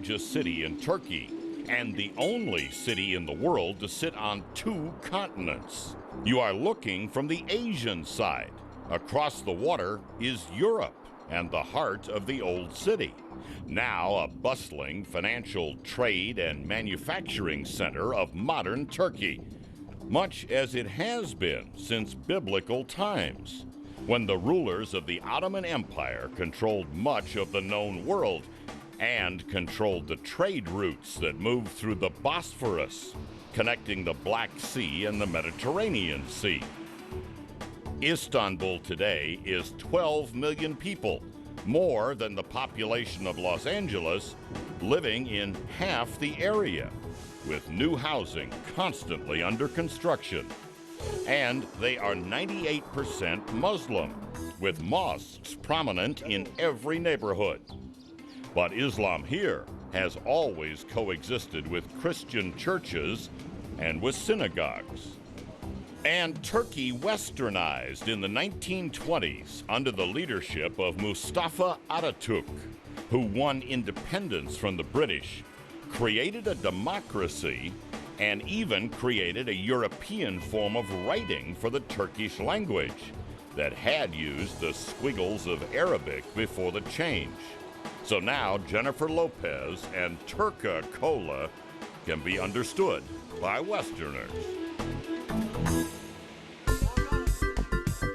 largest city in Turkey and the only city in the world to sit on two continents. You are looking from the Asian side. Across the water is Europe and the heart of the old city, now a bustling financial, trade, and manufacturing center of modern Turkey, much as it has been since biblical times, when the rulers of the Ottoman Empire controlled much of the known world and controlled the trade routes that moved through the Bosphorus, connecting the Black Sea and the Mediterranean Sea. Istanbul today is 12 million people, more than the population of Los Angeles, living in half the area, with new housing constantly under construction. And they are 98% Muslim, with mosques prominent in every neighborhood. But Islam here has always coexisted with Christian churches and with synagogues. And Turkey westernized in the 1920s under the leadership of Mustafa Atatürk, who won independence from the British, created a democracy, and even created a European form of writing for the Turkish language that had used the squiggles of Arabic before the change. So now Jennifer Lopez and Turka Cola can be understood by Westerners.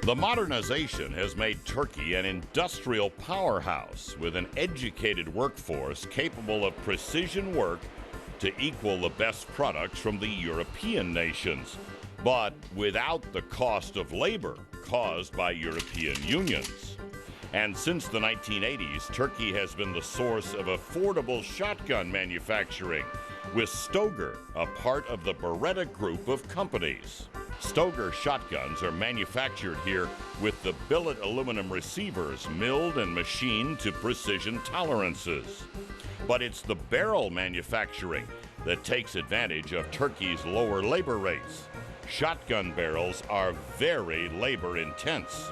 The modernization has made Turkey an industrial powerhouse with an educated workforce capable of precision work to equal the best products from the European nations, but without the cost of labor caused by European unions. And since the 1980s, Turkey has been the source of affordable shotgun manufacturing, with Stoeger a part of the Beretta group of companies. Stoeger shotguns are manufactured here with the billet aluminum receivers milled and machined to precision tolerances. But it's the barrel manufacturing that takes advantage of Turkey's lower labor rates. Shotgun barrels are very labor intense.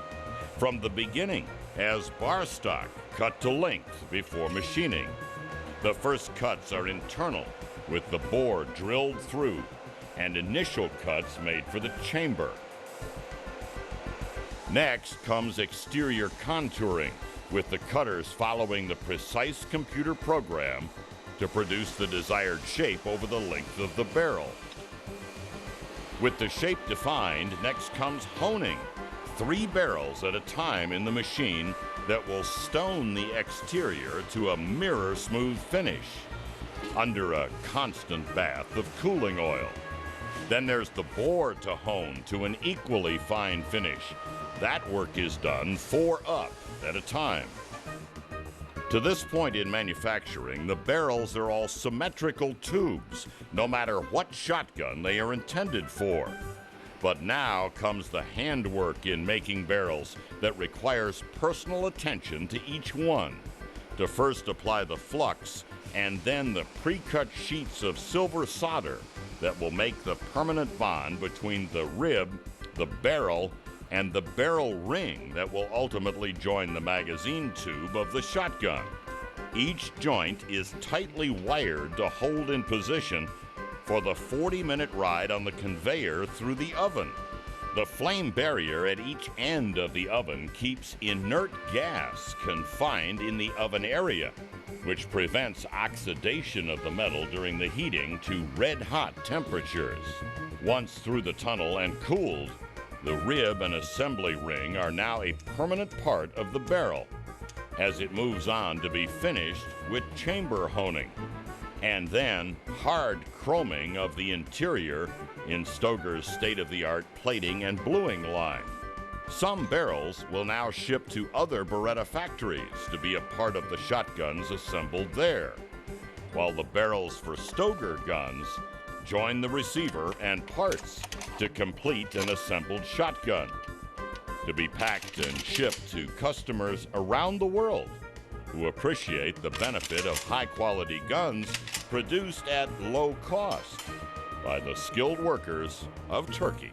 From the beginning, as bar stock cut to length before machining. The first cuts are internal, with the bore drilled through, and initial cuts made for the chamber. Next comes exterior contouring, with the cutters following the precise computer program to produce the desired shape over the length of the barrel. With the shape defined, next comes honing, 3 barrels at a time in the machine that will stone the exterior to a mirror-smooth finish under a constant bath of cooling oil. Then there's the bore to hone to an equally fine finish. That work is done 4 up at a time. To this point in manufacturing, the barrels are all symmetrical tubes, no matter what shotgun they are intended for. But now comes the handwork in making barrels that requires personal attention to each one. To first apply the flux and then the pre-cut sheets of silver solder that will make the permanent bond between the rib, the barrel, and the barrel ring that will ultimately join the magazine tube of the shotgun. Each joint is tightly wired to hold in position for the 40-minute ride on the conveyor through the oven. The flame barrier at each end of the oven keeps inert gas confined in the oven area, which prevents oxidation of the metal during the heating to red-hot temperatures. Once through the tunnel and cooled, the rib and assembly ring are now a permanent part of the barrel, as it moves on to be finished with chamber honing, and then hard chroming of the interior in Stoeger's state-of-the-art plating and bluing line. Some barrels will now ship to other Beretta factories to be a part of the shotguns assembled there, while the barrels for Stoeger guns join the receiver and parts to complete an assembled shotgun, to be packed and shipped to customers around the world who appreciate the benefit of high-quality guns produced at low cost by the skilled workers of Turkey.